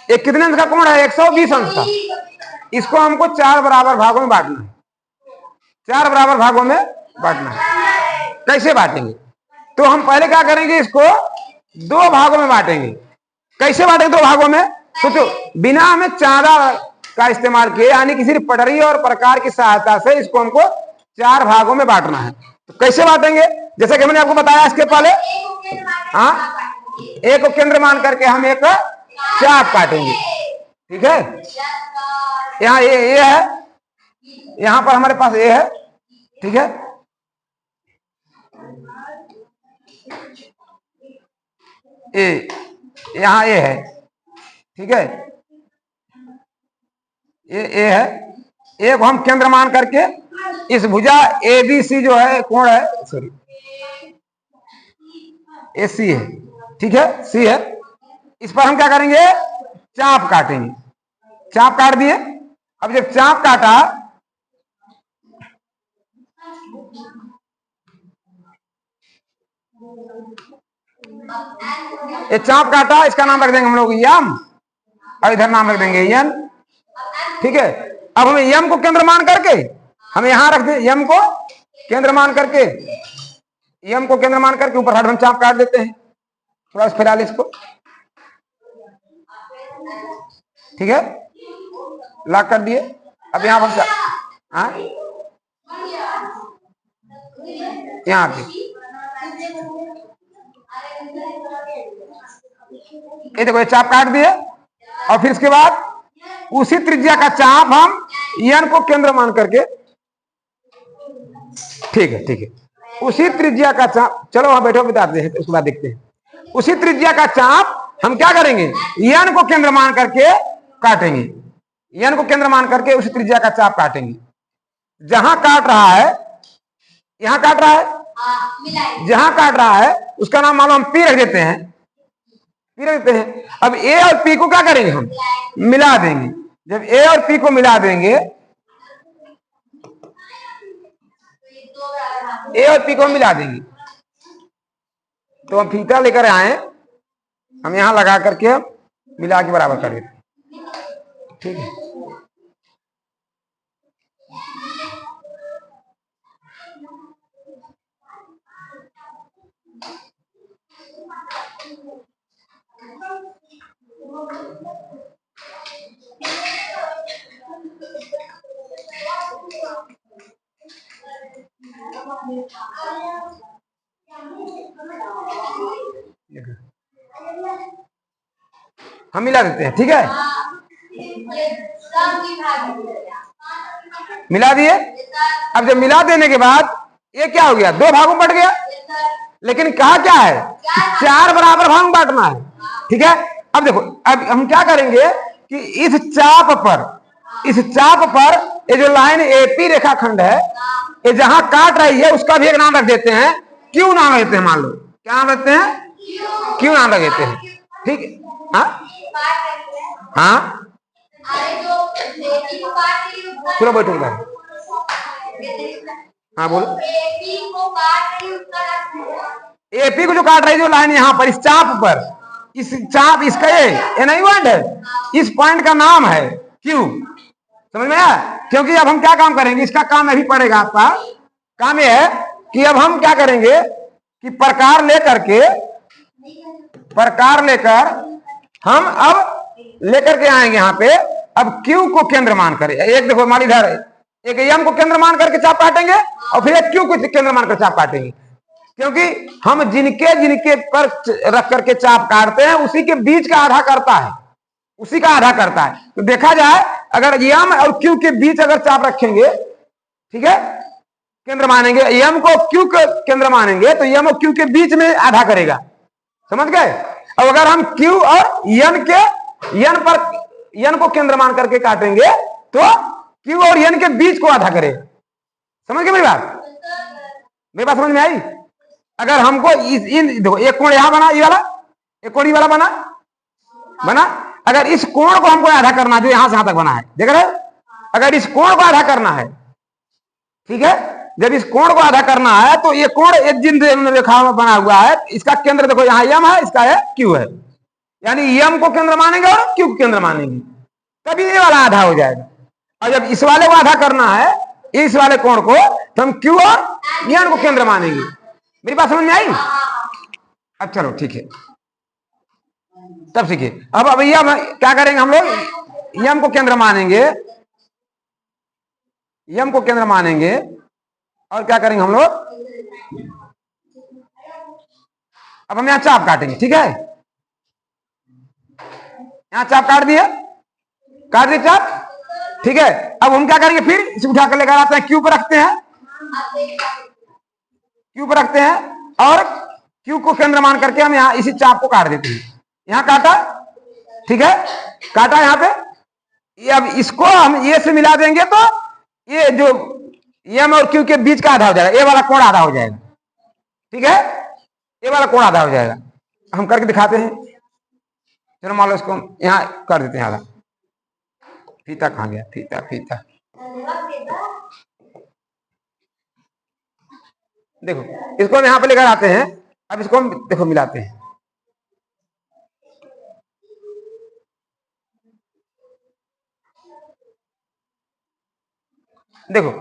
ये कितने अंश का कोण है? 120 अंश का। इसको हमको 4 बराबर भागों में बांटना है, 4 बराबर भागों में बांटना है। कैसे बांटेंगे? तो हम पहले क्या करेंगे, इसको 2 भागों में बांटेंगे। कैसे बांटेंगे 2 भागों में? तो बिना हमें चांदा का इस्तेमाल किए, यानी किसी पटरी और प्रकार की सहायता से इसको हमको 4 भागों में बांटना है। तो कैसे बांटेंगे? जैसे कि मैंने आपको बताया इसके पहले, हाँ, ए को केंद्र मान करके हम एक चाप काटेंगे। ठीक है, यहाँ ए है, यहां पर हमारे पास ए है। ठीक है, ए, यहां ए है। ठीक है, ए है। ए को हम केंद्र मान करके इस भुजा ए बी सी जो है कोण है, सॉरी ए सी है। ठीक है, सी है। इस पर हम क्या करेंगे? चाप काटेंगे। चाप काट दिए। अब जब चाप काटा, ये चाप काटा, इसका नाम रख देंगे हम लोग यम, और इधर नाम रख देंगे एन। ठीक है, अब हमें यम को केंद्र मान करके हम यहां रख दें, यम को केंद्र मान करके, यम को केंद्र मान करके ऊपर हट हम चाप काट देते हैं थोड़ा फिलहाल इसको। ठीक है, लॉक कर दिए। अब यहां पर हाँ, यहां पे ये देखो, ये चाप काट दिए। और फिर इसके बाद उसी त्रिज्या का चाप हम एन को केंद्र मान करके, ठीक है, ठीक है, उसी त्रिज्या का चाप, चलो वहां बैठो बताते हैं, उसके बाद देखते हैं। उसी त्रिज्या का चाप हम क्या करेंगे? एन को केंद्र मान करके काटेंगे। एन को केंद्र मान करके उसी त्रिज्या का चाप काटेंगे। जहां काट रहा है, यहां काट रहा है, जहां काट रहा है उसका नाम मान लो हम पी रख देते हैं, पी रख देते हैं। अब ए और पी को क्या करेंगे? हम मिला देंगे। जब ए और पी को मिला देंगे, ए और पी को मिला देंगे, तो हम फीता लेकर आए, हम यहां लगा करके मिला के बराबर कर देते हैं। ठीक है, हम मिला देते हैं। ठीक है, मिला दिए। अब जब मिला देने के बाद ये क्या हो गया? 2 भागों में बट गया। लेकिन कहा क्या है? 4 बराबर भाग में बांटना है। ठीक है, अब देखो, अब हम क्या करेंगे कि इस चाप पर ये जो लाइन एपी रेखाखंड है, ये जहां काट रही है उसका भी एक नाम रख देते हैं, क्यू नाम रखते हैं। मान लो क्या नाम रखते हैं? क्यू नाम रख देते हैं। ठीक है, हाँ हाँ, चलो बैठो इधर। हाँ बोलो। एपी को जो काट रही है जो लाइन यहाँ पर, इस चाप पर, इस चाप, इसका ये नहीं पॉइंट है, इस पॉइंट का नाम है क्यू। समझ में आया? क्योंकि अब हम क्या काम करेंगे, इसका काम अभी पड़ेगा। आपका काम यह है कि अब हम क्या करेंगे कि प्रकार लेकर हम अब लेकर के आएंगे यहाँ पे। अब क्यू को केंद्र मान कर, एक देखो मान इधर एक एम को केंद्र मान करके चाप काटेंगे, और फिर एक क्यू को केंद्र मान कर चाप काटेंगे। क्योंकि हम जिनके पर रख करके चाप काटते हैं उसी के बीच का आधा करता है, उसी का आधा करता है। तो देखा जाए, अगर एम और क्यू के बीच अगर चाप रखेंगे, ठीक है, केंद्र मानेंगे, एम को क्यू के केंद्र मानेंगे, तो एम और क्यू के बीच में आधा करेगा। समझ गए? अब अगर हम क्यू और एन को केंद्र मान करके काटेंगे, तो क्यू और एन के बीच को आधा करेगा। समझ गए मेरी बात समझ में आई? अगर हमको देखो, एक कोण यहां बना, ये वाला एक कोण, ये वाला बना। अगर इस कोण को हमको आधा करना है, जो यहां से यहां तक बना है, देख रहे? अगर इस कोण को आधा करना है, ठीक है, जब इस कोण को आधा करना है, तो ये कोण एक जिन रेखा में बना हुआ है, इसका केंद्र देखो यहाँ एम है, इसका है क्यू है। यानी एम को केंद्र मानेंगे और क्यू को केंद्र मानेंगे, तभी ये वाला आधा हो जाएगा। और जब इस वाले को आधा करना है, इस वाले कोण को, तो हम क्यू और एन को केंद्र मानेंगे। मेरी बात समझ में आई? अब चलो ठीक है, तब सीखिए। अब यह क्या करेंगे हम लोग, एम को केंद्र मानेंगे, एम को केंद्र मानेंगे और क्या करेंगे हम लोग, अब हम यहां चाप काटेंगे। ठीक है, यहां चाप काट दिए चाप। ठीक है, अब हम क्या करेंगे, फिर इसे उठा कर लेकर आते हैं, क्यू पर रखते हैं, क्यू पर रखते हैं और क्यू को केंद्र मान करके हम यहां इसी चाप को काट देते हैं। यहां काटा, ठीक है, काटा यहां पे। ये अब इसको हम ए से मिला देंगे तो ये जो एम और क्यू के बीच का आधा हो जाएगा, ए वाला कोण आधा हो जाएगा। ठीक है, ए वाला कोण आधा हो जाएगा। हम करके दिखाते हैं। चलो मान लो इसको यहां कर देते हैं आधा। फीता कहां गया, फीता फीता, देखो इसको हम यहां पे लेकर आते हैं। अब इसको हम देखो मिलाते हैं। देखो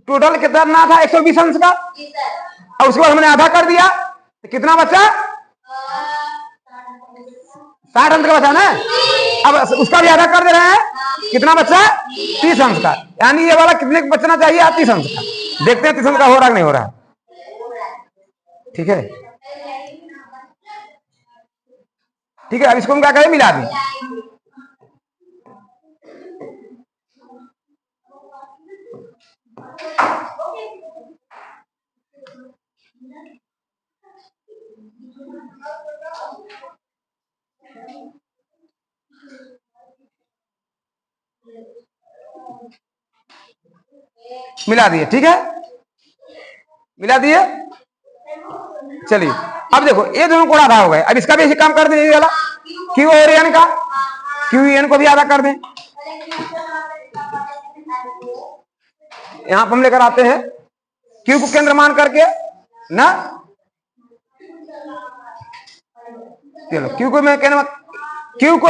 टोटल कितना था, 120 अंश का, और उसके बाद हमने आधा कर दिया तो कितना बचा, 60 अंश का बचा ना। अब उसका भी आधा कर दे रहे हैं, कितना बचा, 30 अंश का। यानी ये वाला कितने बचना चाहिए, 30 अंश का। देखते हैं 30 अंश का हो रहा है नहीं हो रहा। ठीक है, ठीक है, अब इसको हम क्या करें, मिला दें। मिला दिए, ठीक है, मिला दिए। चलिए अब देखो ये दोनों कोण आधा हो गए। अब इसका भी ऐसे काम कर दें, ये वाला क्यू और एन का, क्यू एन को भी आधा कर दें। यहां पर हम लेकर आते हैं क्यू को केंद्र मान करके ना, चलो क्यू को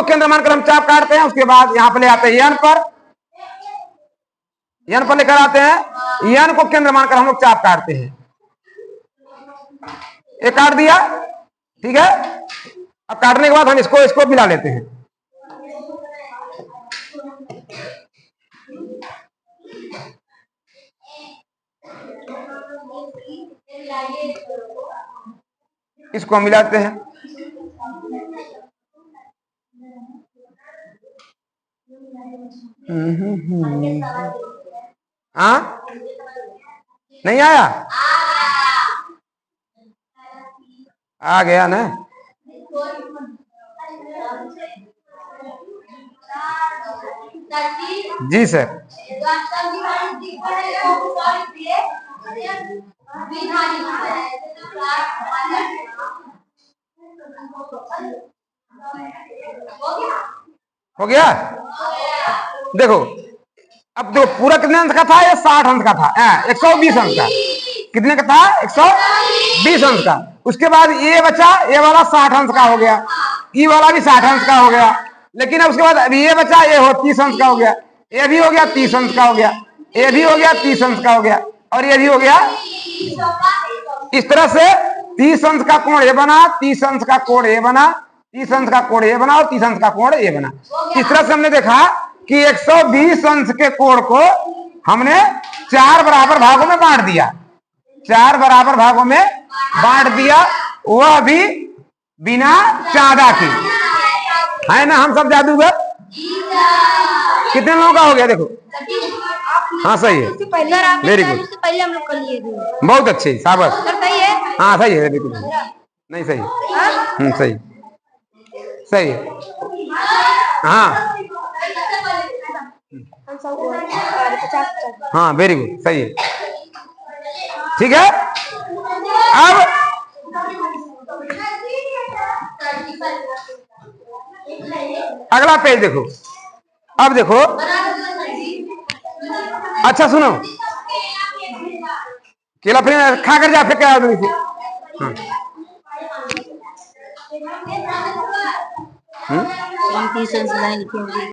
केंद्र मानकर हम चाप काटते हैं। उसके बाद यहां पर ले आते हैं एन पर, एन पर लेकर आते हैं, एन को केंद्र मानकर हम लोग चाप काटते हैं। ये काट दिया, ठीक है। अब काटने के बाद हम इसको मिला लेते हैं। इसको हम मिलाते हैं। हाँ, नहीं आया, आ गया ना। जी सर, हो गया। देखो अब देखो पूरा कितने अंश का था, ये 60 अंश का था, 120 अंश का। कितने का था, 120 अंश का। उसके बाद ये बचा, ये वाला 60 अंश का हो गया, ये वाला भी 60 अंश का हो गया। लेकिन अब उसके बाद अभी ये बचा, ये 30 अंश का हो गया, ये भी हो गया 30 अंश का हो गया, ये भी हो गया 30 अंश का हो गया, और ये भी हो गया। इस तरह से 30 अंश का कोण ये बना, 30 अंश का कोण ये बना, 30 अंश का कोण ये बना और 30 अंश का कोण ये बना। इस तरह से हमने देखा कि 120 अंश के कोण को हमने 4 बराबर भागों में बांट दिया, 4 बराबर भागों में बांट दिया, वह भी बिना चांदा के, है ना। हम सब जादूगर। कितने लोगों का हो गया, देखो। हाँ सही है, वेरी गुड, बहुत अच्छे, शाबाश। हाँ सही है, बिल्कुल नहीं सही, सही सही है। हाँ हाँ वेरी गुड, सही है, ठीक है। अब अगला पेज देखो। अब देखो, अच्छा सुनो, केला फिर खा कर जा, फिर क्या हाँ। हम्म? कौन 30 अंश लाइन लिखी होंगी?